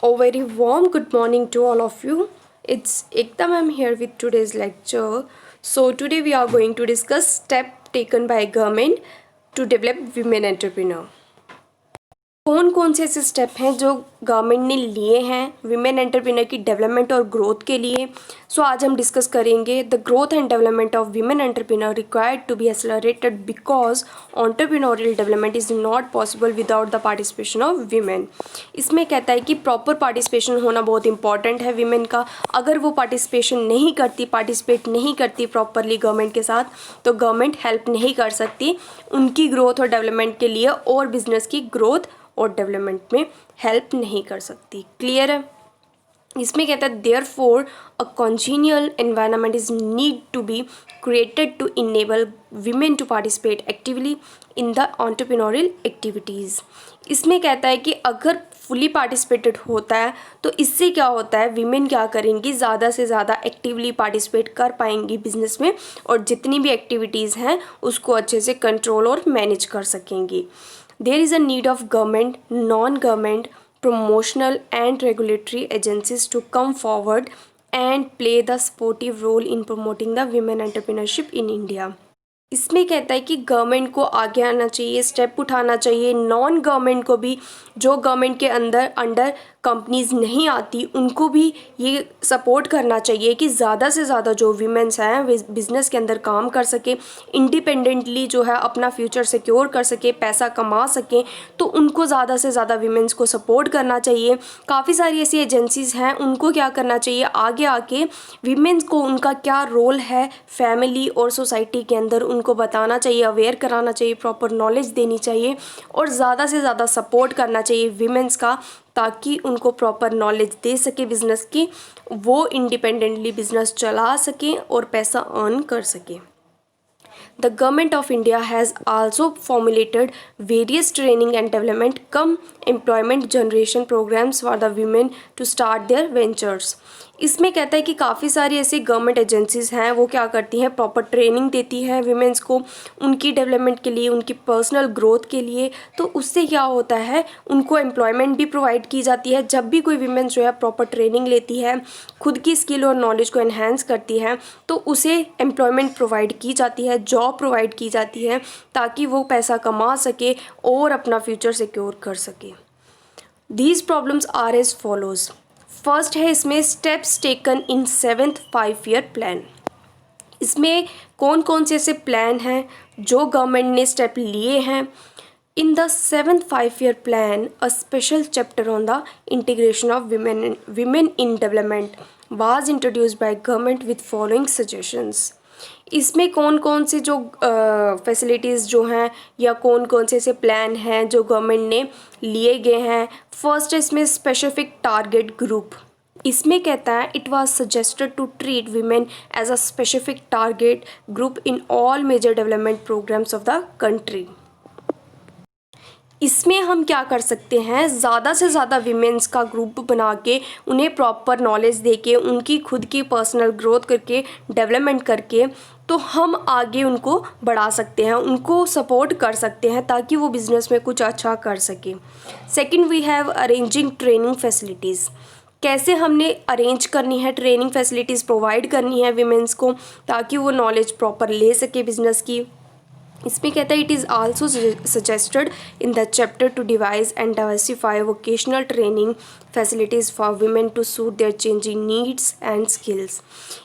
A very warm good morning to all of you. It's Ekta ma'am here with today's lecture. So today we are going to discuss step taken by government to develop women entrepreneur. कौन कौन से ऐसे step हैं जो government ने लिए हैं women entrepreneur की डेवलपमेंट और ग्रोथ के लिए। सो आज हम डिस्कस करेंगे the growth and development of women entrepreneur required to be accelerated because entrepreneurial development is not possible without the participation of women. इसमें कहता है कि प्रॉपर पार्टिसिपेशन होना बहुत इंपॉर्टेंट है विमेन का। अगर वो पार्टिसिपेट नहीं करती प्रॉपरली गवर्नमेंट के साथ तो गवर्नमेंट हेल्प नहीं कर सकती उनकी ग्रोथ और डेवलपमेंट के लिए, और बिजनेस की ग्रोथ और डेवलपमेंट में हेल्प नहीं कर सकती। क्लियर है? इसमें कहता है therefore a congenial environment is need to be created to enable women to participate actively in the entrepreneurial activities. इसमें कहता है कि अगर फुली पार्टिसिपेटेड होता है तो इससे क्या होता है, वीमेन क्या करेंगी, ज़्यादा से ज़्यादा एक्टिवली पार्टिसिपेट कर पाएंगी बिजनेस में और जितनी भी एक्टिविटीज़ हैं उसको अच्छे से कंट्रोल और मैनेज कर सकेंगी। There is a need of government, non-government, promotional and regulatory agencies to come forward and play the supportive role in promoting the women entrepreneurship in India. इसमें कहता है कि गवर्नमेंट को आगे आना चाहिए, स्टेप उठाना चाहिए, नॉन गवर्नमेंट को भी, जो गवर्नमेंट के अंडर कंपनीज़ नहीं आती उनको भी ये सपोर्ट करना चाहिए कि ज़्यादा से ज़्यादा जो वीमेंस हैं बिज़नेस के अंदर काम कर सके, इंडिपेंडेंटली जो है अपना फ्यूचर सिक्योर कर सके, पैसा कमा सकें। तो उनको ज़्यादा से ज़्यादा वीमेंस को सपोर्ट करना चाहिए। काफ़ी सारी ऐसी एजेंसीज़ हैं, उनको क्या करना चाहिए, आगे आके वीमेंस को उनका क्या रोल है फैमिली और सोसाइटी के अंदर उनको बताना चाहिए, अवेयर कराना चाहिए, प्रॉपर नॉलेज देनी चाहिए और ज़्यादा से ज़्यादा सपोर्ट करना चाहिए वीमेंस का, ताकि उनको प्रॉपर नॉलेज दे सके बिज़नेस की, वो इंडिपेंडेंटली बिज़नेस चला सकें और पैसा अर्न कर सकें। The Government of India has also formulated various training and development cum employment generation programs for the women to start their ventures. इसमें कहता है कि काफ़ी सारी ऐसी गवर्नमेंट एजेंसीज़ हैं, वो क्या करती हैं, प्रॉपर ट्रेनिंग देती हैं विमेंस को उनकी डेवलपमेंट के लिए, उनकी पर्सनल ग्रोथ के लिए। तो उससे क्या होता है, उनको एम्प्लॉयमेंट भी प्रोवाइड की जाती है। जब भी कोई विमेंस जो है प्रॉपर ट्रेनिंग लेती है, खुद की स्किल और नॉलेज को एनहेंस करती है, तो उसे एम्प्लॉयमेंट प्रोवाइड की जाती है, जॉब प्रोवाइड की जाती है, ताकि वो पैसा कमा सके और अपना फ्यूचर सिक्योर कर सके। These problems are as follows. First है इसमें steps taken in 7th 5-year plan. इसमें कौन कौन से ऐसे प्लान हैं जो गवर्नमेंट ने स्टेप लिए हैं। In the 7th 5-year plan a special chapter on the integration of women in development was introduced by government with following suggestions. इसमें कौन कौन से जो फैसिलिटीज़ जो हैं या कौन कौन से ऐसे प्लान हैं जो गवर्नमेंट ने लिए गए हैं। फर्स्ट है इसमें स्पेसिफिक टारगेट ग्रुप। इसमें कहता है it was suggested to treat women as a specific target group in all major development programmes of the country. इसमें हम क्या कर सकते हैं, ज़्यादा से ज़्यादा वीमेंस का ग्रुप बना के उन्हें प्रॉपर नॉलेज दे के उनकी खुद की पर्सनल ग्रोथ करके डेवलपमेंट करके तो हम आगे उनको बढ़ा सकते हैं, उनको सपोर्ट कर सकते हैं ताकि वो बिज़नेस में कुछ अच्छा कर सके। Second we have arranging training facilities. कैसे हमने अरेंज करनी है, ट्रेनिंग फैसिलिटीज़ प्रोवाइड करनी है वीमेंस को ताकि वो नॉलेज प्रॉपर ले सके बिज़नेस की। इसमें कहता है it is also suggested in the chapter to devise and diversify vocational training facilities for women to suit their changing needs and skills.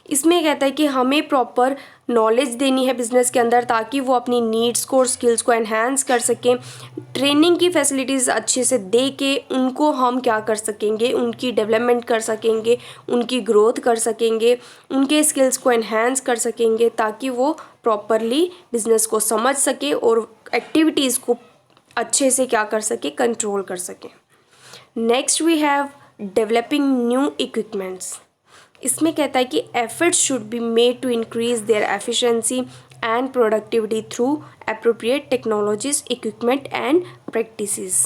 इसमें कहता है कि हमें प्रॉपर नॉलेज देनी है बिज़नेस के अंदर ताकि वो अपनी नीड्स को और स्किल्स को एनहेंस कर सकें। ट्रेनिंग की फैसिलिटीज़ अच्छे से दे के उनको हम क्या कर सकेंगे, उनकी डेवलपमेंट कर सकेंगे, उनकी ग्रोथ कर सकेंगे, उनके स्किल्स को एनहेंस कर सकेंगे ताकि वो प्रॉपरली बिज़नेस को समझ सके और एक्टिविटीज़ को अच्छे से क्या कर सके, कंट्रोल कर सके। Next we have developing new equipments. इसमें कहता है कि efforts should be made to increase their efficiency and productivity through appropriate technologies, equipment and practices.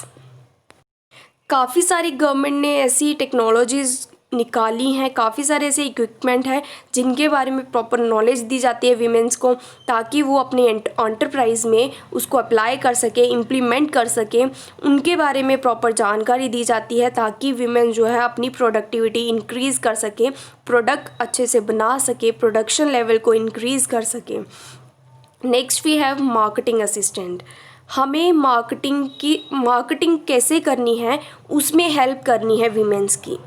काफ़ी सारी गवर्नमेंट ने ऐसी टेक्नोलॉजीज़ निकाली हैं, काफ़ी सारे ऐसे इक्विपमेंट हैं जिनके बारे में प्रॉपर नॉलेज दी जाती है वीमेंस को, ताकि वो अपने एंटरप्राइज में उसको अप्लाई कर सके, इम्प्लीमेंट कर सके। उनके बारे में प्रॉपर जानकारी दी जाती है ताकि वीमेन जो है अपनी प्रोडक्टिविटी इंक्रीज़ कर सके, प्रोडक्ट अच्छे से बना सके, प्रोडक्शन लेवल को इंक्रीज़ कर सके। Next we have marketing assistant. हमें मार्केटिंग कैसे करनी है उसमें हेल्प करनी है वीमेंस की,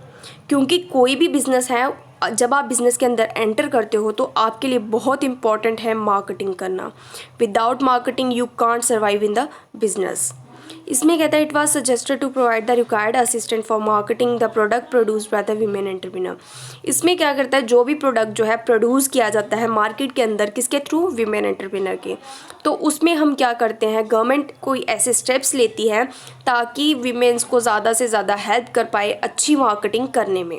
क्योंकि कोई भी बिज़नेस है, जब आप बिज़नेस के अंदर एंटर करते हो तो आपके लिए बहुत इंपॉर्टेंट है मार्केटिंग करना। Without marketing you can't survive in the business. इसमें कहता है it was suggested to provide the required assistant for marketing the product produced by the women entrepreneur. इसमें क्या करता है, जो भी प्रोडक्ट जो है प्रोड्यूस किया जाता है मार्केट के अंदर, किसके थ्रू, वीमेन एंटरप्रेन्योर के, तो उसमें हम क्या करते हैं, गवर्नमेंट कोई ऐसे स्टेप्स लेती है ताकि वीमेंस को ज़्यादा से ज़्यादा हेल्प कर पाए अच्छी मार्केटिंग करने में।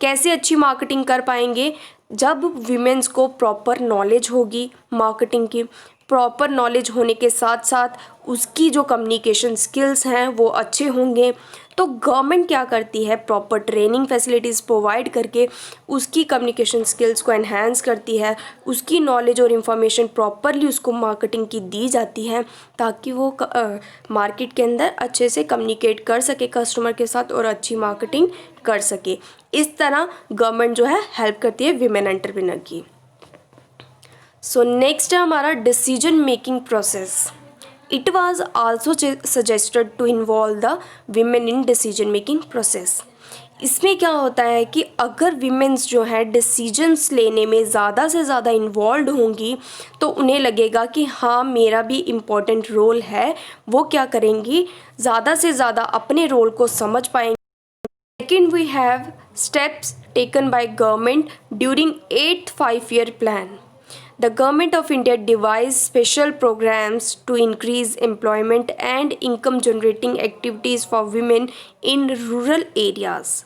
कैसे अच्छी मार्केटिंग कर पाएंगे, जब वीमेंस को प्रॉपर नॉलेज होगी मार्केटिंग की, प्रॉपर नॉलेज होने के साथ साथ उसकी जो कम्युनिकेशन स्किल्स हैं वो अच्छे होंगे। तो गवर्नमेंट क्या करती है, प्रॉपर ट्रेनिंग फैसिलिटीज़ प्रोवाइड करके उसकी कम्युनिकेशन स्किल्स को एनहांस करती है, उसकी नॉलेज और इन्फॉर्मेशन प्रॉपरली उसको मार्केटिंग की दी जाती है ताकि वो मार्केट के अंदर अच्छे से कम्युनिकेट कर सके कस्टमर के साथ और अच्छी मार्केटिंग कर सके। इस तरह गवर्नमेंट जो है हेल्प करती है वीमेन एंटरप्रेन्योर की। सो नेक्स्ट है हमारा decision making process. It was also suggested to involve the women in decision making process. इसमें क्या होता है कि अगर वीमेंस जो है डिसीजंस लेने में ज़्यादा से ज़्यादा इन्वॉल्व होंगी तो उन्हें लगेगा कि हाँ मेरा भी इम्पोर्टेंट रोल है, वो क्या करेंगी, ज़्यादा से ज़्यादा अपने रोल को समझ पाएंगे। Second, we have steps taken by government during 8th 5-year plan. The government of India devised special programs to increase employment and income generating activities for women in rural areas.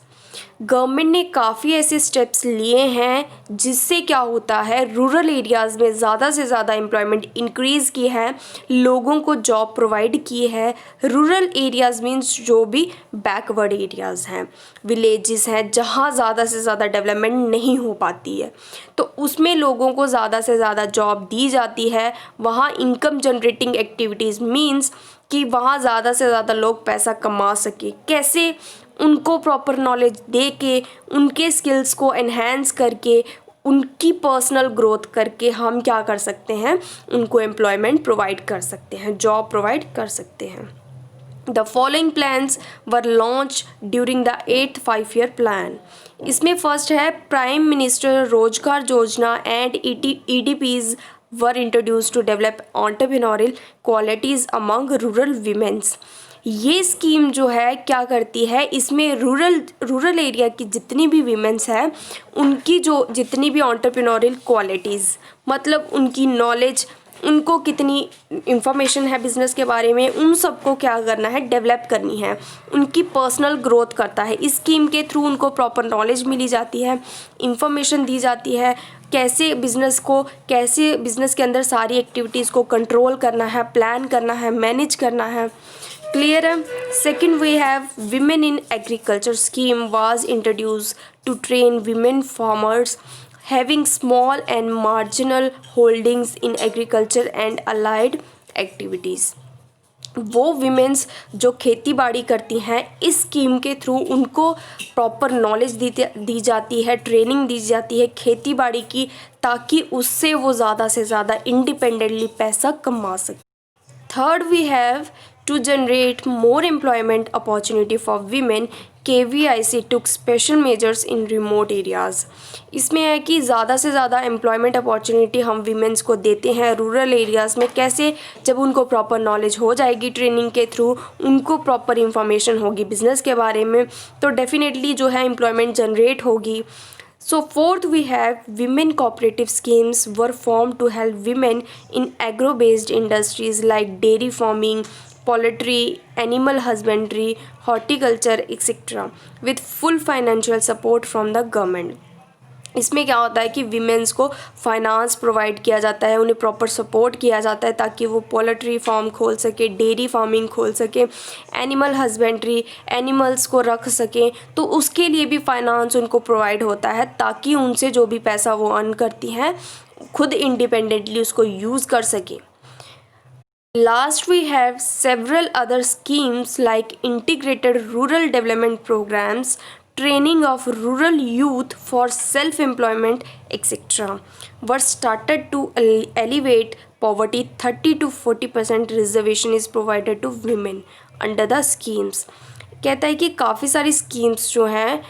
Government ने काफ़ी ऐसे steps लिए हैं जिससे क्या होता है, rural areas में ज़्यादा से ज़्यादा एम्प्लॉयमेंट इंक्रीज़ की है, लोगों को जॉब प्रोवाइड की है। रूरल एरियाज़ मीन्स जो भी बैकवर्ड एरियाज़ हैं, विलेजेस हैं जहाँ ज़्यादा से ज़्यादा डेवलपमेंट नहीं हो पाती है, तो उसमें लोगों को ज़्यादा से ज़्यादा जॉब दी जाती है। वहाँ इनकम जनरेटिंग एक्टिविटीज़ मीन्स कि वहाँ ज़्यादा से ज़्यादा लोग पैसा कमा सके। कैसे, उनको प्रॉपर नॉलेज दे के, उनके स्किल्स को एनहांस करके, उनकी पर्सनल ग्रोथ करके हम क्या कर सकते हैं, उनको एम्प्लॉयमेंट प्रोवाइड कर सकते हैं, जॉब प्रोवाइड कर सकते हैं। The following plans were launch during the 8th 5-year plan. इसमें फर्स्ट है prime minister Rozgar Yojana and EDPs were introduce to develop entrepreneurial qualities among rural womens. ये स्कीम जो है क्या करती है, इसमें रूरल एरिया की जितनी भी वीमेंस हैं उनकी जो जितनी भी एंटरप्रेन्योरियल क्वालिटीज़, मतलब उनकी नॉलेज, उनको कितनी इंफॉर्मेशन है बिज़नेस के बारे में, उन सबको क्या करना है, डेवलप करनी है, उनकी पर्सनल ग्रोथ करता है। इस स्कीम के थ्रू उनको प्रॉपर नॉलेज मिली जाती है, इंफॉर्मेशन दी जाती है, कैसे बिज़नेस के अंदर सारी एक्टिविटीज़ को कंट्रोल करना है, प्लान करना है, मैनेज करना है। क्लियर है। Second we have women in agriculture scheme was introduce to train women farmers having small and marginal holdings in agriculture and allied activities. वो विमेंस जो खेती बाड़ी करती हैं, इस स्कीम के थ्रू उनको प्रॉपर नॉलेज दी जाती है, ट्रेनिंग दी जाती है खेती बाड़ी की, ताकि उससे वो ज़्यादा से ज़्यादा इंडिपेंडेंटली पैसा कमा सके। Third we have to generate more employment opportunity for women, KVIC took special measures in remote areas। इसमें है कि ज़्यादा से ज़्यादा एम्प्लॉयमेंट अपॉर्चुनिटी हम वीमेंस को देते हैं रूरल एरियाज़ में। कैसे, जब उनको प्रॉपर नॉलेज हो जाएगी ट्रेनिंग के थ्रू, उनको प्रॉपर इंफॉर्मेशन होगी बिज़नेस के बारे में, तो डेफिनेटली जो है एम्प्लॉयमेंट जनरेट होगी। So fourth we have women cooperative schemes were formed to help women in agro-based industries like dairy farming, poultry, animal husbandry, horticulture, etc. with full financial support from the government। इसमें क्या होता है कि women's को finance provide किया जाता है, उन्हें प्रॉपर सपोर्ट किया जाता है ताकि वो पोल्ट्री फार्म खोल सके, डेयरी फार्मिंग खोल सके, एनिमल हस्बेंड्री, एनिमल्स को रख सकें, तो उसके लिए भी फाइनेंस उनको प्रोवाइड होता है ताकि उनसे जो भी पैसा वो अर्न करती हैं खुद इंडिपेंडेंटली उसको यूज़ कर सकें। Last, we have several other schemes like integrated rural development programs, training of rural youth for self-employment, etc. were started to elevate poverty. 30 to 40% reservation is provided to women under the schemes. कहता है कि काफ़ी सारी schemes जो हैं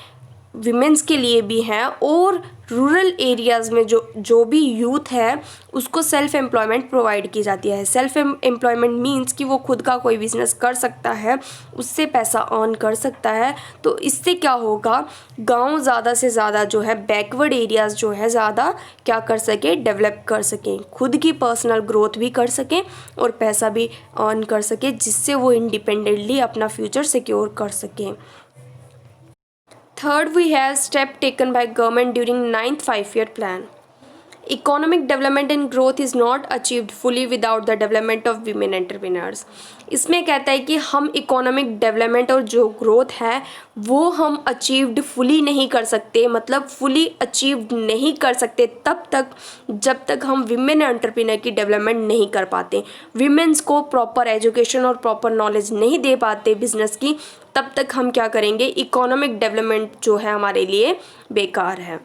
women's के लिए भी हैं और रूरल एरियाज़ में जो भी यूथ है उसको सेल्फ एम्प्लॉयमेंट प्रोवाइड की जाती है। सेल्फ एम्प्लॉयमेंट मीन्स कि वो खुद का कोई बिजनेस कर सकता है, उससे पैसा अर्न कर सकता है। तो इससे क्या होगा, गांव ज़्यादा से ज़्यादा जो है बैकवर्ड एरियाज़ जो है ज़्यादा क्या कर सके, डेवलप कर सकें, खुद की पर्सनल ग्रोथ भी कर सकें और पैसा भी अर्न कर सकें, जिससे वो इंडिपेंडेंटली अपना फ्यूचर सिक्योर कर सकें। Third, we have step taken by government during 9th 5-year plan. Economic development and growth is not achieved fully without the development of women entrepreneurs. इसमें कहता है कि हम इकोनॉमिक डेवलपमेंट और जो ग्रोथ है वो हम अचीव्ड फुली नहीं कर सकते, मतलब फुली अचीव्ड नहीं कर सकते तब तक जब तक हम विमेन एंटरप्रेन्योर की डेवलपमेंट नहीं कर पाते, विमेंस को प्रॉपर एजुकेशन और प्रॉपर नॉलेज नहीं दे पाते बिजनेस की, तब तक हम क्या करेंगे, इकोनॉमिक डेवलपमेंट जो है हमारे लिए बेकार है।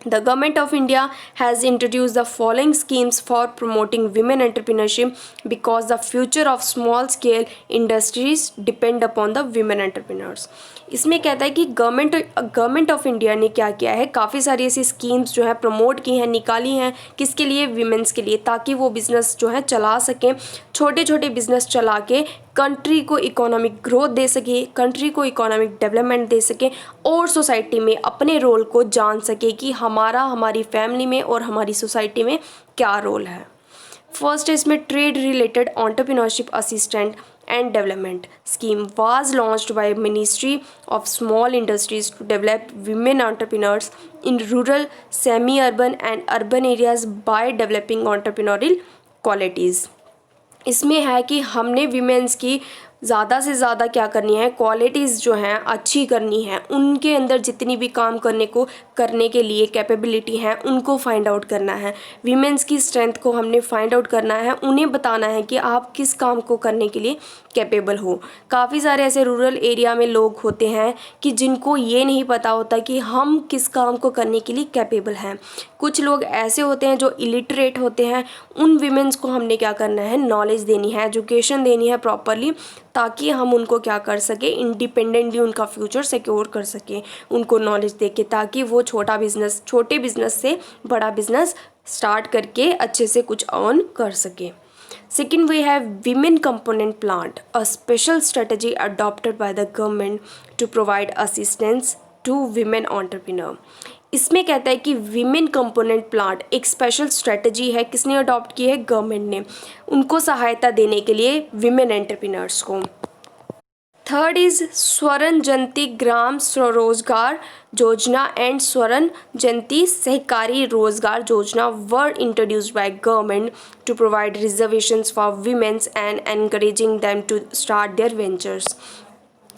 The Government of India has introduced the following schemes for promoting women entrepreneurship because the future of small scale industries depend upon the women entrepreneurs. इसमें कहता है कि गवर्नमेंट ऑफ इंडिया ने क्या किया है, काफ़ी सारी ऐसी स्कीम्स जो है प्रमोट की हैं, निकाली हैं, किसके लिए, विमेंस के लिए, ताकि वो बिज़नेस जो है चला सकें, छोटे छोटे बिजनेस चला के कंट्री को इकोनॉमिक ग्रोथ दे सके, कंट्री को इकोनॉमिक डेवलपमेंट दे सके और सोसाइटी में अपने रोल को जान सके कि हमारी फैमिली में और हमारी सोसाइटी में क्या रोल है। फर्स्ट है इसमें trade related entrepreneurship assistant and development scheme was launched by Ministry of Small Industries to develop women entrepreneurs in rural, semi-urban and urban areas by developing entrepreneurial qualities. इसमें है कि हमने women's की ज़्यादा से ज़्यादा क्या करनी है, क्वालिटीज़ जो हैं अच्छी करनी है, उनके अंदर जितनी भी काम करने के लिए कैपेबिलिटी है उनको फाइंड आउट करना है, विमेंस की स्ट्रेंथ को हमने फाइंड आउट करना है, उन्हें बताना है कि आप किस काम को करने के लिए कैपेबल हो। काफ़ी सारे ऐसे रूरल एरिया में लोग होते हैं कि जिनको ये नहीं पता होता कि हम किस काम को करने के लिए कैपेबल हैं। कुछ लोग ऐसे होते हैं जो इलिटरेट होते हैं, उन विमेंस को हमने क्या करना है, नॉलेज देनी है, एजुकेशन देनी है प्रॉपरली, ताकि हम उनको क्या कर सके, इंडिपेंडेंटली उनका फ्यूचर सिक्योर कर सके, उनको नॉलेज दे के, ताकि वो छोटे बिजनेस से बड़ा बिजनेस स्टार्ट करके अच्छे से कुछ अर्न कर सके। Second, we have Women Component Plant, a special strategy adopted by the government to provide assistance to women entrepreneur. इसमें कहता है कि विमेन कंपोनेंट प्लांट एक स्पेशल स्ट्रेटजी है, किसने अडॉप्ट की है, गवर्नमेंट ने, उनको सहायता देने के लिए विमेन एंटरप्रेन्योर्स को। थर्ड इज स्वर्ण जयंती ग्राम स्वरोजगार योजना एंड स्वर्ण जयंती Sahakari Rozgar Yojana were introduced by government to provide reservations for womens and encouraging them to start their ventures.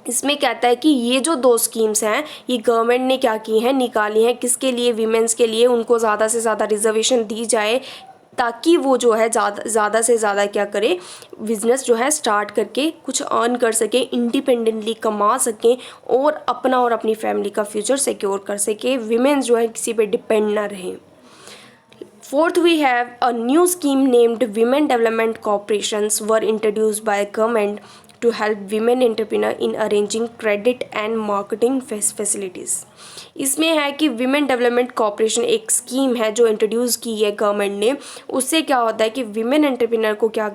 इसमें कहता है कि ये जो दो स्कीम्स हैं ये गवर्नमेंट ने क्या की हैं, निकाली हैं, किसके लिए, वीमेंस के लिए, उनको ज़्यादा से ज़्यादा रिजर्वेशन दी जाए ताकि वो जो है ज़्यादा से ज़्यादा क्या करे, बिज़नेस जो है स्टार्ट करके कुछ अर्न कर सके, इंडिपेंडेंटली कमा सकें और अपना और अपनी फैमिली का फ्यूचर सिक्योर कर सके, विमेंस जो है किसी पे डिपेंड ना रहें। Fourth, we have a new scheme named Women Development Corporations were introduced by government to help women entrepreneur in arranging credit and marketing facilities. इसमें है कि विमेन डेवलपमेंट कॉर्पोरेशन एक स्कीम है जो इंट्रोड्यूस की है गवर्नमेंट ने। उससे क्या होता है कि विमेन एंटरप्रेन्योर को क्या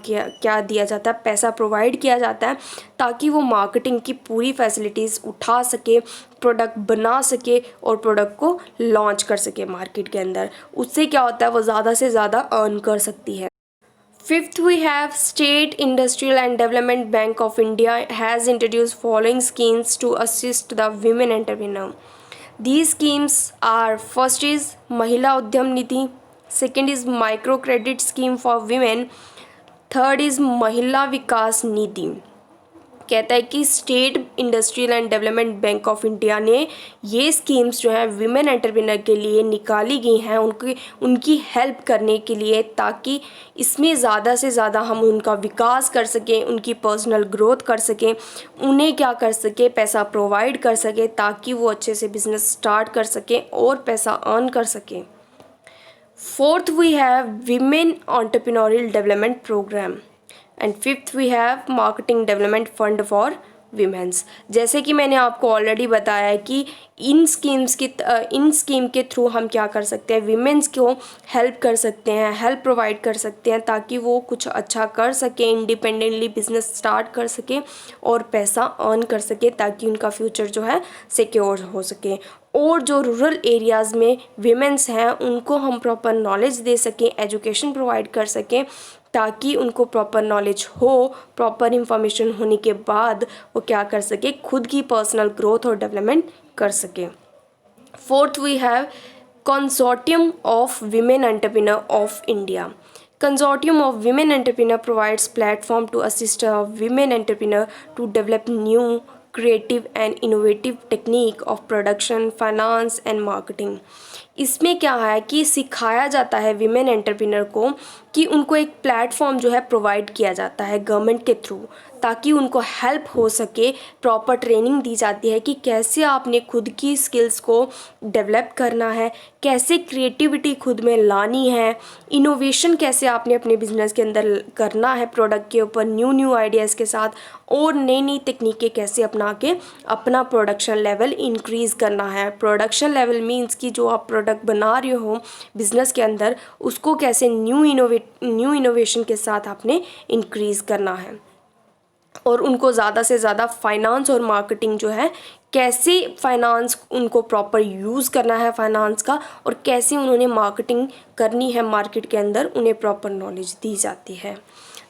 दिया जाता है, पैसा प्रोवाइड किया जाता है ताकि वो मार्केटिंग की पूरी फैसिलिटीज़ उठा सके, प्रोडक्ट बना सके और प्रोडक्ट को लॉन्च कर सके मार्केट के अंदर। उससे क्या होता है, वो ज़्यादा से ज़्यादा अर्न कर सकती है। Fifth, we have State Industrial and Development Bank of India has introduced following schemes to assist the women entrepreneur. These schemes are, first is महिला उद्यम नीति, second is micro credit scheme for women, third is महिला विकास नीति। कहता है कि state industrial and development bank of India ने ये स्कीम्स जो है विमेन एंटरप्रेन्योर के लिए निकाली गई हैं उनकी हेल्प करने के लिए, ताकि इसमें ज़्यादा से ज़्यादा हम उनका विकास कर सकें, उनकी पर्सनल ग्रोथ कर सकें, उन्हें क्या कर सके, पैसा प्रोवाइड कर सके, ताकि वो अच्छे से बिजनेस स्टार्ट कर सकें और पैसा अर्न कर सकें। Fourth we have women entrepreneurial development program and fifth we have marketing development fund for womens. जैसे कि मैंने आपको ऑलरेडी बताया है कि इन स्कीम के थ्रू हम क्या कर सकते हैं, वीमेंस को हेल्प कर सकते हैं, हेल्प प्रोवाइड कर सकते हैं, ताकि वो कुछ अच्छा कर सकें, इंडिपेंडेंटली बिजनेस स्टार्ट कर सकें और पैसा अर्न कर सकें, ताकि उनका फ्यूचर जो है सिक्योर हो सके। और जो रूरल एरियाज़ में वीमेंस हैं उनको हम प्रॉपर नॉलेज दे सकें, एजुकेशन प्रोवाइड कर सकें, ताकि उनको प्रॉपर नॉलेज हो, प्रॉपर इंफॉर्मेशन होने के बाद वो क्या कर सके, खुद की पर्सनल ग्रोथ और डेवलपमेंट कर सके। Fourth we have consortium of women entrepreneur of India. Consortium of Women Entrepreneur provides platform to assist a women entrepreneur to develop new, creative and innovative technique of production, finance and marketing। इसमें क्या है कि सिखाया जाता है women entrepreneur को कि उनको एक प्लेटफॉर्म जो है प्रोवाइड किया जाता है गवर्नमेंट के थ्रू, ताकि उनको हेल्प हो सके, प्रॉपर ट्रेनिंग दी जाती है कि कैसे आपने खुद की स्किल्स को डेवलप करना है, कैसे क्रिएटिविटी खुद में लानी है, इनोवेशन कैसे आपने अपने बिजनेस के अंदर करना है, प्रोडक्ट के ऊपर न्यू आइडियाज़ के साथ, और नई तकनीकें कैसे अपना के अपना प्रोडक्शन लेवल इंक्रीज़ करना है। प्रोडक्शन लेवल मीन्स कि जो आप प्रोडक्ट बना रहे हो बिज़नेस के अंदर, उसको कैसे न्यू इनोवेशन के साथ आपने इंक्रीज़ करना है। और उनको ज़्यादा से ज़्यादा फाइनेंस और मार्केटिंग जो है, कैसे फाइनेंस उनको प्रॉपर यूज़ करना है फाइनेंस का, और कैसे उन्होंने मार्केटिंग करनी है मार्केट के अंदर, उन्हें प्रॉपर नॉलेज दी जाती है।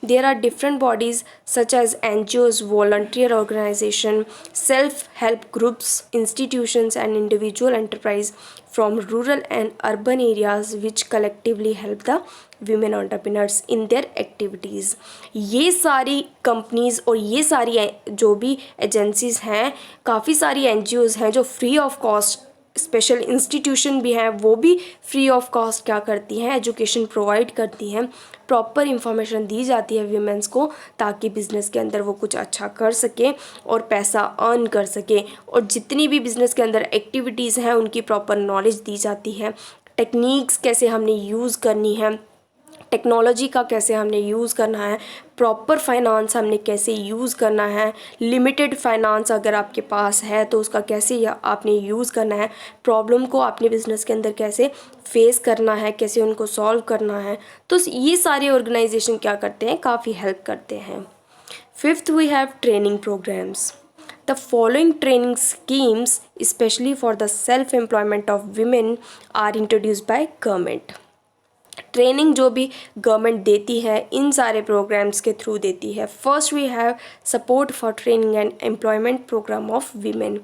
There are different bodies such as NGOs, volunteer organization, self-help groups, institutions and individual enterprise from rural and urban areas which collectively help the women entrepreneurs in their activities। ये सारी companies और ये सारी जो भी agencies हैं, काफ़ी सारी NGOs हैं जो free of cost, special institution भी हैं, वो भी फ्री ऑफ कॉस्ट क्या करती हैं, एजुकेशन प्रोवाइड करती हैं, प्रॉपर इंफॉर्मेशन दी जाती है वीमेंस को, ताकि बिज़नेस के अंदर वो कुछ अच्छा कर सके और पैसा अर्न कर सके। और जितनी भी बिज़नेस के अंदर एक्टिविटीज़ हैं उनकी प्रॉपर नॉलेज दी जाती है, टेक्निक्स कैसे हमने यूज़ करनी है, टेक्नोलॉजी का कैसे हमने यूज़ करना है, प्रॉपर फाइनेंस हमने कैसे यूज़ करना है, लिमिटेड फाइनेंस अगर आपके पास है तो उसका कैसे आपने यूज़ करना है, प्रॉब्लम को अपने बिज़नेस के अंदर कैसे फेस करना है, कैसे उनको सॉल्व करना है। तो ये सारे ऑर्गेनाइजेशन क्या करते हैं, काफ़ी हेल्प करते हैं। Fifth we have training programs. The following training schemes, especially for the self-employment of women, are introduced by government। Training जो भी गवर्नमेंट देती है इन सारे प्रोग्राम्स के थ्रू देती है। First we have support for training and employment program of women.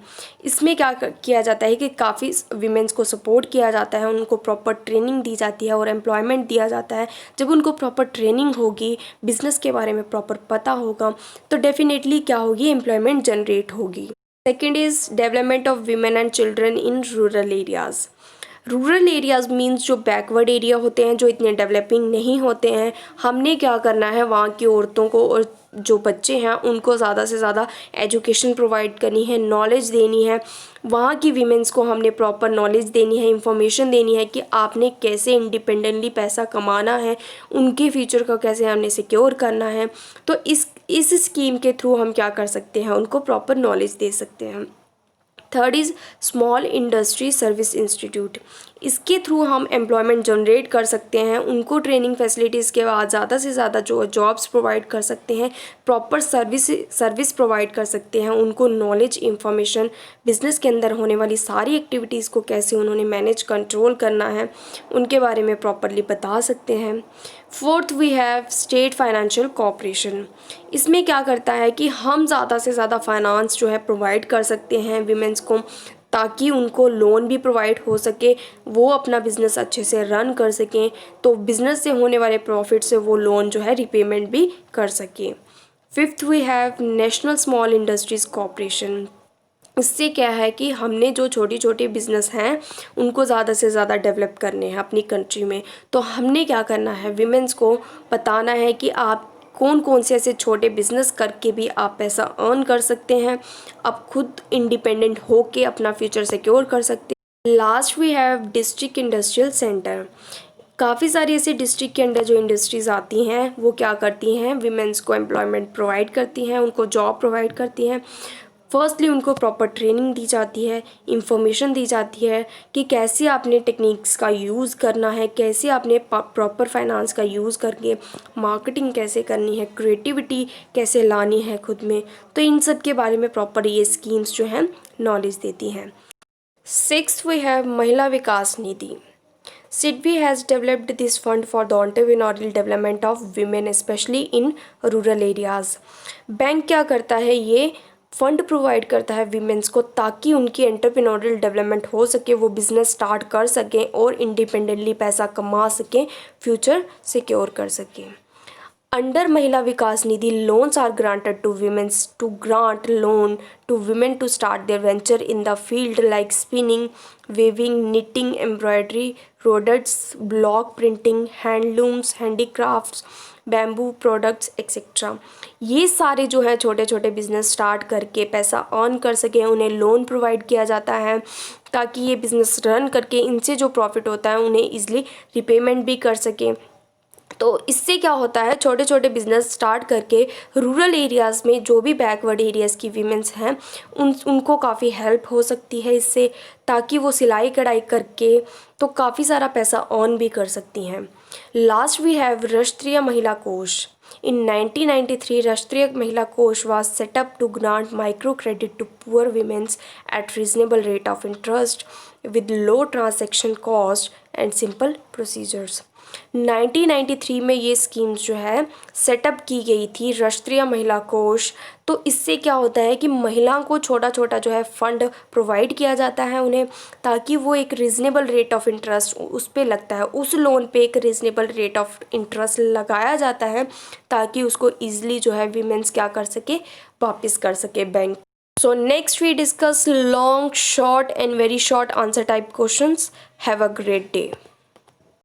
इसमें क्या किया जाता है कि काफ़ी वीमेंस को सपोर्ट किया जाता है, उनको प्रॉपर ट्रेनिंग दी जाती है और एम्प्लॉयमेंट दिया जाता है। जब उनको प्रॉपर ट्रेनिंग होगी, बिजनेस के बारे में प्रॉपर पता होगा, तो डेफिनेटली क्या होगी, एम्प्लॉयमेंट जनरेट होगी। Second is development of women and children in rural areas. Rural areas means जो बैकवर्ड एरिया होते हैं, जो इतने डेवलपिंग नहीं होते हैं, हमने क्या करना है, वहाँ की औरतों को और जो बच्चे हैं उनको ज़्यादा से ज़्यादा एजुकेशन प्रोवाइड करनी है, नॉलेज देनी है। वहाँ की वीमेंस को हमने प्रॉपर नॉलेज देनी है, इंफॉर्मेशन देनी है कि आपने कैसे इंडिपेंडेंटली पैसा कमाना है, उनके फ्यूचर को कैसे हमने सिक्योर करना है। तो इस स्कीम के थ्रू हम क्या कर सकते हैं, उनको प्रॉपर नॉलेज दे सकते हैं। Third is small industry service institute. इसके थ्रू हम एम्प्लॉयमेंट जनरेट कर सकते हैं, उनको ट्रेनिंग फैसिलिटीज़ के बाद ज़्यादा से ज़्यादा जो जॉब्स प्रोवाइड कर सकते हैं, प्रॉपर सर्विस प्रोवाइड कर सकते हैं, उनको नॉलेज, इंफॉर्मेशन, बिज़नेस के अंदर होने वाली सारी एक्टिविटीज़ को कैसे उन्होंने मैनेज, कंट्रोल करना है, उनके बारे में प्रॉपरली बता सकते हैं। Fourth we have state financial corporation. इसमें क्या करता है कि हम ज़्यादा से ज़्यादा फाइनेंस जो है प्रोवाइड कर सकते हैं वीमेंस को, ताकि उनको लोन भी प्रोवाइड हो सके, वो अपना बिज़नेस अच्छे से रन कर सकें, तो बिज़नेस से होने वाले प्रॉफिट से वो लोन जो है रिपेमेंट भी कर सकें। Fifth we have national small industries corporation. इससे क्या है कि हमने जो छोटी छोटी बिज़नेस हैं उनको ज़्यादा से ज़्यादा डेवलप करने हैं अपनी कंट्री में। तो हमने क्या करना है, विमेंस को बताना है कि आप कौन कौन से ऐसे छोटे बिज़नेस करके भी आप पैसा अर्न कर सकते हैं, आप खुद इंडिपेंडेंट हो के अपना फ्यूचर सिक्योर कर सकते हैं। Last we have district industrial centre. काफ़ी सारी ऐसी डिस्ट्रिक्ट के अंदर जो इंडस्ट्रीज़ आती हैं वो क्या करती हैं, विमेंस को एम्प्लॉयमेंट प्रोवाइड करती हैं, उनको जॉब प्रोवाइड करती हैं। फर्स्टली उनको प्रॉपर ट्रेनिंग दी जाती है, इंफॉर्मेशन दी जाती है कि कैसे आपने टेक्निक्स का यूज़ करना है, कैसे आपने प्रॉपर फाइनेंस का यूज़ करके मार्केटिंग कैसे करनी है, क्रिएटिविटी कैसे लानी है खुद में। तो इन सब के बारे में प्रॉपर ये स्कीम्स जो हैं नॉलेज देती हैं। सिक्स्थ वी हैव महिला विकास निधि। SIDBI has developed this fund for the entrepreneurial development of women especially in rural areas। Bank क्या करता है, ये फंड प्रोवाइड करता है विमेंस को ताकि उनकी एंटरप्रेन्योरियल डेवलपमेंट हो सके, वो बिज़नेस स्टार्ट कर सकें और इंडिपेंडेंटली पैसा कमा सकें, फ्यूचर सिक्योर कर सकें। Under Mahila Vikas Nidhi, loans are granted to women to grant loan to women to start their venture in the field like spinning, weaving, knitting, embroidery, rodents, block printing, handlooms, handicrafts, bamboo products etcetera. ये सारे जो हैं छोटे छोटे business start करके पैसा earn कर सकें, उन्हें लोन प्रोवाइड किया जाता है ताकि ये बिज़नेस रन करके इनसे जो प्रॉफिट होता है उन्हें ईज़िली रिपेमेंट भी कर सकें। तो इससे क्या होता है, छोटे छोटे बिज़नेस स्टार्ट करके रूरल एरियाज़ में जो भी बैकवर्ड एरियाज़ की वीमेंस हैं उनको काफ़ी हेल्प हो सकती है इससे, ताकि वो सिलाई कढ़ाई करके तो काफ़ी सारा पैसा अर्न भी कर सकती हैं। लास्ट वी हैव राष्ट्रीय महिला कोष। In 1993, राष्ट्रीय महिला कोष was set up to grant micro credit to poor women at reasonable rate of interest with low transaction cost and simple procedures। 1993 में ये स्कीम्स जो है सेटअप की गई थी, राष्ट्रीय महिला कोष। तो इससे क्या होता है कि महिलाओं को छोटा छोटा जो है फंड प्रोवाइड किया जाता है उन्हें, ताकि वो एक रीज़नेबल रेट ऑफ इंटरेस्ट उस पे लगता है, उस लोन पे एक रीज़नेबल रेट ऑफ इंटरेस्ट लगाया जाता है ताकि उसको ईजिली जो है वीमेंस क्या कर सके, वापस कर सके bank. So next we discuss long, short and very short answer type questions. Have a great day.